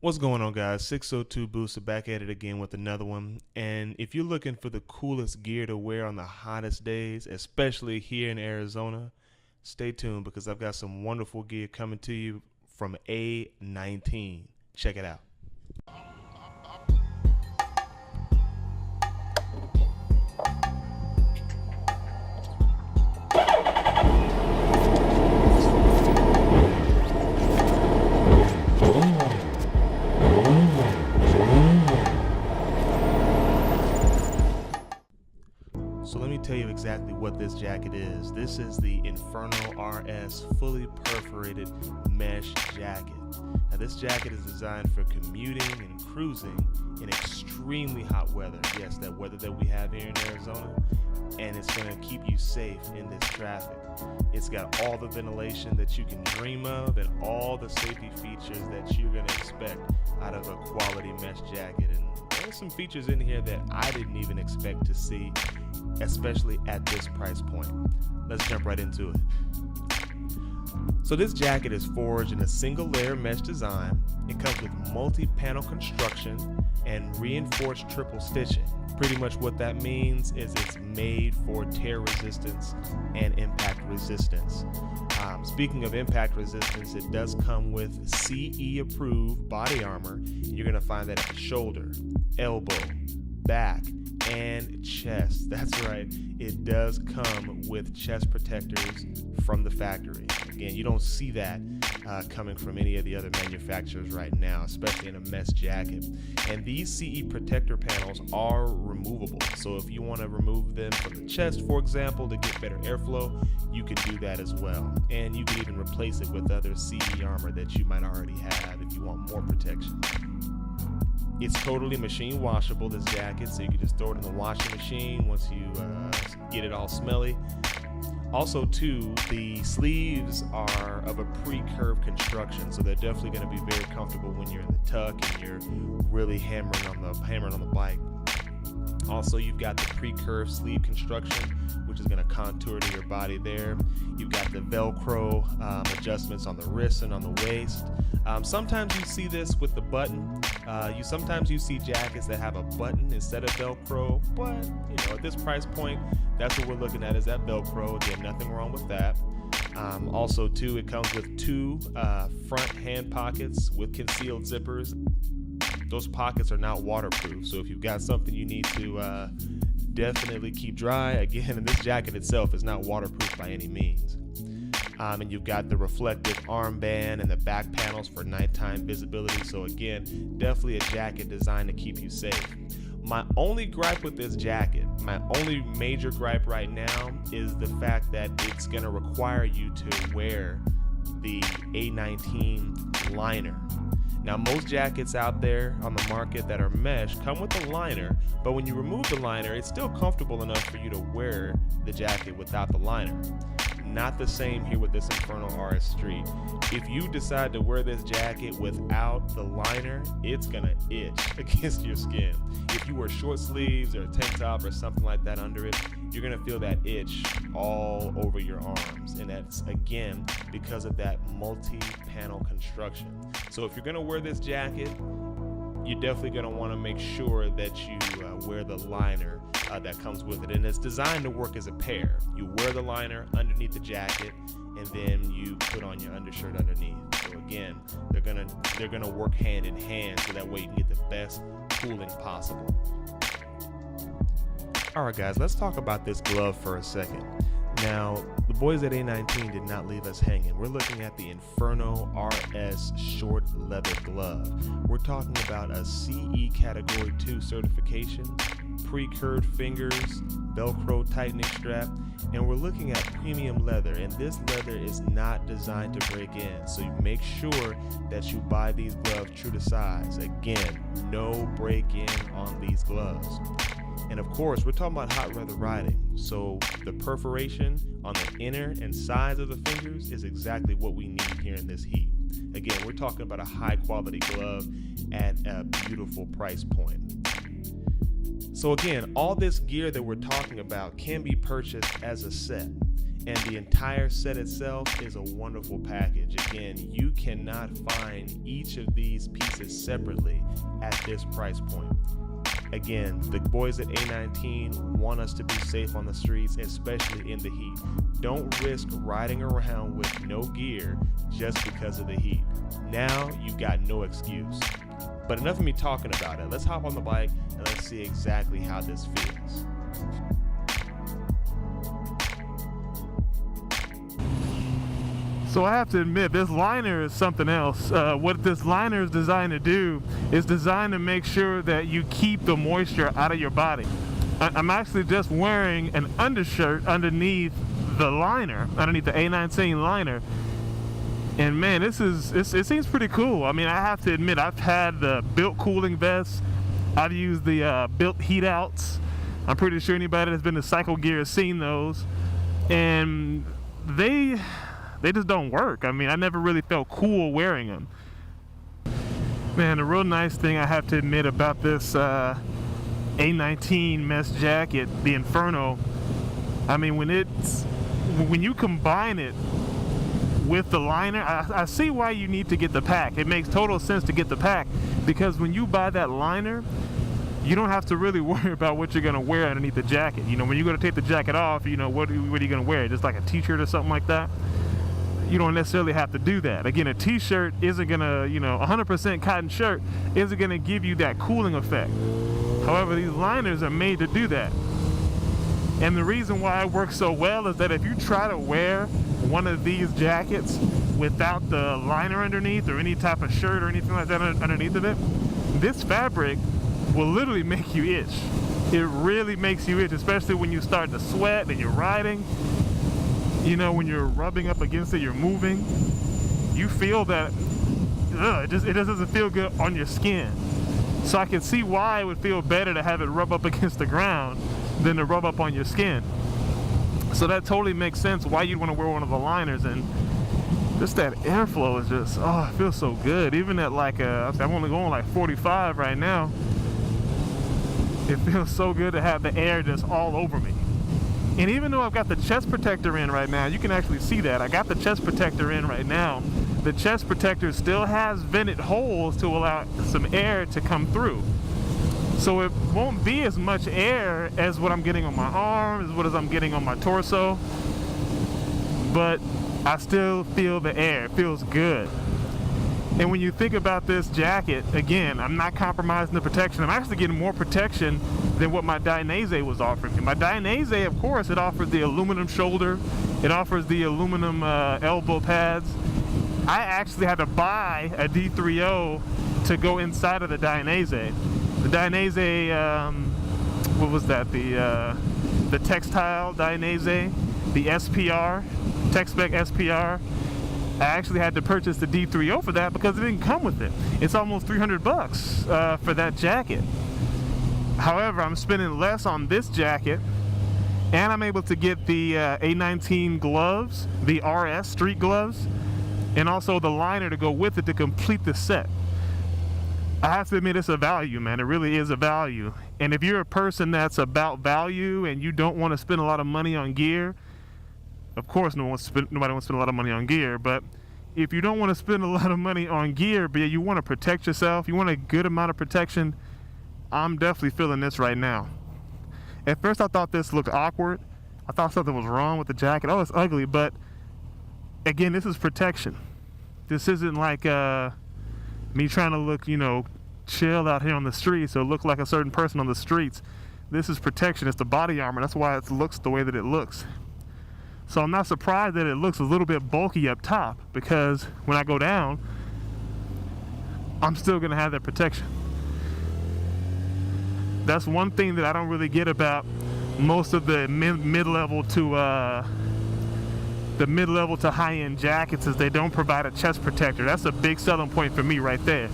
What's going on, guys? 602 Booster back at it again with another one. And if you're looking for the coolest gear to wear on the hottest days, especially here in Arizona, stay tuned because I've got some wonderful gear coming to you from A19. Check it out. So let me tell you exactly what this jacket is. This is the Inferno RS fully perforated mesh jacket. Now this jacket is designed for commuting and cruising in extremely hot weather. Yes, that weather that we have here in Arizona. And it's gonna keep you safe in this traffic. It's got all the ventilation that you can dream of and all the safety features that you're gonna expect out of a quality mesh jacket. And there's some features in here that I didn't even expect to see, especially at this price point. Let's jump right into it. So this jacket is forged in a single layer mesh design. It comes with multi-panel construction and reinforced triple stitching. Pretty much what that means is it's made for tear resistance and impact resistance. Speaking of impact resistance, it does come with CE approved body armor. You're gonna find that at the shoulder, elbow, back, and chest. That's right, it does come with chest protectors from the factory. Again, you don't see that coming from any of the other manufacturers right now, especially in a mesh jacket. And these CE protector panels are removable. So if you want to remove them from the chest, for example, to get better airflow, you can do that as well. And you can even replace it with other CE armor that you might already have if you want more protection. It's totally machine washable, this jacket, so you can just throw it in the washing machine once you get it all smelly. Also too, the sleeves are of a pre-curved construction, so they're definitely going to be very comfortable when you're in the tuck and you're really hammering on the bike. Also, you've got the pre-curved sleeve construction, which is going to contour to your body there. You've got the Velcro adjustments on the wrists and on the waist. Sometimes you see this with the button. Sometimes you see jackets that have a button instead of Velcro, but at this price point, that's what we're looking at, is that Velcro. Again, nothing wrong with that. Also too, it comes with two front hand pockets with concealed zippers. Those pockets are not waterproof, so if you've got something you need to definitely keep dry, again, and this jacket itself is not waterproof by any means. And you've got the reflective armband and the back panels for nighttime visibility. So again, definitely a jacket designed to keep you safe. My only gripe with this jacket, my only major gripe right now, is the fact that it's going to require you to wear the A19 liner. Now, most jackets out there on the market that are mesh come with a liner, but when you remove the liner, it's still comfortable enough for you to wear the jacket without the liner. Not the same here with this Inferno RS Street. If you decide to wear this jacket without the liner, it's gonna itch against your skin. If you wear short sleeves or a tank top or something like that under it, you're gonna feel that itch all over your arms. And that's, again, because of that multi-panel construction. So if you're gonna wear this jacket, you're definitely going to want to make sure that you wear the liner that comes with it. And it's designed to work as a pair. You wear the liner underneath the jacket, and then you put on your undershirt underneath. So again, they're gonna work hand in hand, so that way you can get the best cooling possible. All right, guys, let's talk about this glove for a second. Now, the boys at A19 did not leave us hanging. We're looking at the Inferno RS short leather glove. We're talking about a CE Category 2 certification, pre-curved fingers, Velcro tightening strap, and we're looking at premium leather. And this leather is not designed to break in, so you make sure that you buy these gloves true to size. Again, no break-in on these gloves. And of course, we're talking about hot weather riding, so the perforation on the inner and sides of the fingers is exactly what we need here in this heat. Again, we're talking about a high quality glove at a beautiful price point. So again, all this gear that we're talking about can be purchased as a set. And the entire set itself is a wonderful package. Again, you cannot find each of these pieces separately at this price point. Again, the boys at A19 want us to be safe on the streets, especially in the heat. Don't risk riding around with no gear just because of the heat. Now you've got no excuse. But enough of me talking about it. Let's hop on the bike and let's see exactly how this feels. So I have to admit, this liner is something else. What this liner is designed to do is designed to make sure that you keep the moisture out of your body. I'm actually just wearing an undershirt underneath the liner, underneath the A19 liner. And man, it seems pretty cool. I mean, I have to admit, I've had the built cooling vests. I've used the built heat outs. I'm pretty sure anybody that's been to Cycle Gear has seen those. And they just don't work. I mean, I never really felt cool wearing them. Man, the real nice thing I have to admit about this A19 mesh jacket, the Inferno, I mean, when you combine it with the liner, I see why you need to get the pack. It makes total sense to get the pack, because when you buy that liner, you don't have to really worry about what you're gonna wear underneath the jacket. You know, when you're gonna take the jacket off, you know, what are you gonna wear? Just like a t-shirt or something like that? You don't necessarily have to do that. Again, a t-shirt isn't gonna, you know, 100% cotton shirt isn't gonna give you that cooling effect. However, these liners are made to do that. And the reason why it works so well is that if you try to wear one of these jackets without the liner underneath, or any type of shirt or anything like that underneath of it, this fabric will literally make you itch. It really makes you itch, especially when you start to sweat and you're riding. You know, when you're rubbing up against it, you're moving, you feel that it just doesn't feel good on your skin. So I can see why it would feel better to have it rub up against the ground than to rub up on your skin. So that totally makes sense why you'd want to wear one of the liners. And just that airflow is just, oh, it feels so good. Even at like I'm only going like 45 right now. It feels so good to have the air just all over me. And even though I've got the chest protector in right now, you can actually see that. I got the chest protector in right now. The chest protector still has vented holes to allow some air to come through. So it won't be as much air as what I'm getting on my arms, as what I'm getting on my torso. But I still feel the air. It feels good. And when you think about this jacket, again, I'm not compromising the protection. I'm actually getting more protection than what my Dainese was offering me. My Dainese, of course, it offers the aluminum shoulder. It offers the aluminum elbow pads. I actually had to buy a D30 to go inside of the Dainese. The Dainese, what was that? The textile Dainese, the SPR, Tech-Spec SPR. I actually had to purchase the D30 for that because it didn't come with it. It's almost $300 for that jacket. However, I'm spending less on this jacket, and I'm able to get the A19 gloves, the RS street gloves, and also the liner to go with it to complete the set. I have to admit, it's a value, man. It really is a value. And if you're a person that's about value and you don't want to spend a lot of money on gear, of course nobody wants to spend a lot of money on gear, but if you don't want to spend a lot of money on gear, but you want to protect yourself, you want a good amount of protection, I'm definitely feeling this right now. At first I thought this looked awkward. I thought something was wrong with the jacket. Oh, it's ugly, but again, this is protection. This isn't like me trying to look, you know, chill out here on the streets or look like a certain person on the streets. This is protection. It's the body armor. That's why it looks the way that it looks. So I'm not surprised that it looks a little bit bulky up top, because when I go down, I'm still going to have that protection. That's one thing that I don't really get about most of the mid-level to high-end jackets, is they don't provide a chest protector. That's a big selling point for me right there.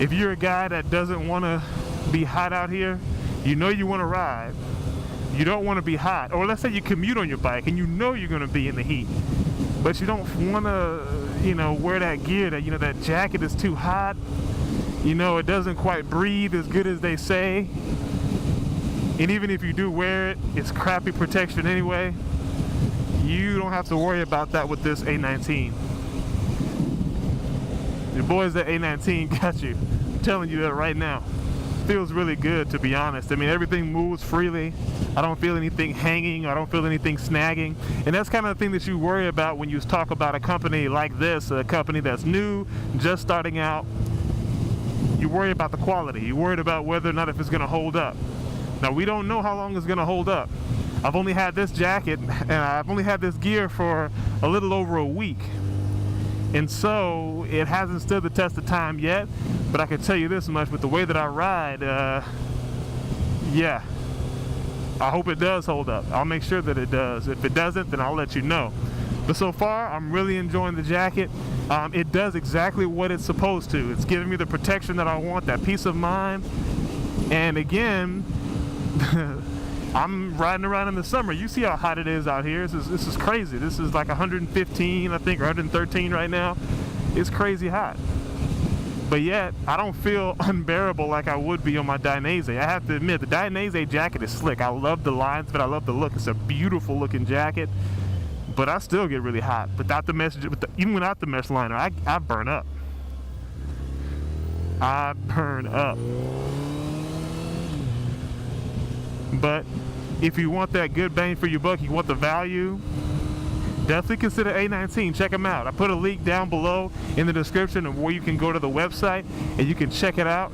If you're a guy that doesn't want to be hot out here, you know you want to ride, you don't want to be hot, or let's say you commute on your bike and you know you're going to be in the heat, but you don't want to, you know, wear that gear, that, you know, that jacket is too hot, you know, it doesn't quite breathe as good as they say, and even if you do wear it, it's crappy protection anyway. You don't have to worry about that with this A19. Your boys at A19 got you. I'm telling you that right now. Feels really good, to be honest. I mean, everything moves freely. I don't feel anything hanging. I don't feel anything snagging. And that's kind of the thing that you worry about when you talk about a company like this, a company that's new, just starting out. You worry about the quality. You worried about whether or not if it's going to hold up. Now, we don't know how long it's going to hold up. I've only had this jacket, and I've only had this gear for a little over a week. And so it hasn't stood the test of time yet, but I can tell you this much, with the way that I ride, yeah, I hope it does hold up. I'll make sure that it does. If it doesn't, then I'll let you know. But so far, I'm really enjoying the jacket. It does exactly what it's supposed to. It's giving me the protection that I want, that peace of mind. And again, I'm riding around in the summer. You see how hot it is out here. This is crazy. This is like 115, I think, or 113 right now. It's crazy hot. But yet, I don't feel unbearable like I would be on my Dainese. I have to admit, the Dainese jacket is slick. I love the lines, but I love the look. It's a beautiful looking jacket. But I still get really hot. Without the mesh, even without the mesh liner, I burn up. I burn up. But if you want that good bang for your buck, you want the value, definitely consider A19. Check them out. I put a link down below in the description of where you can go to the website and you can check it out.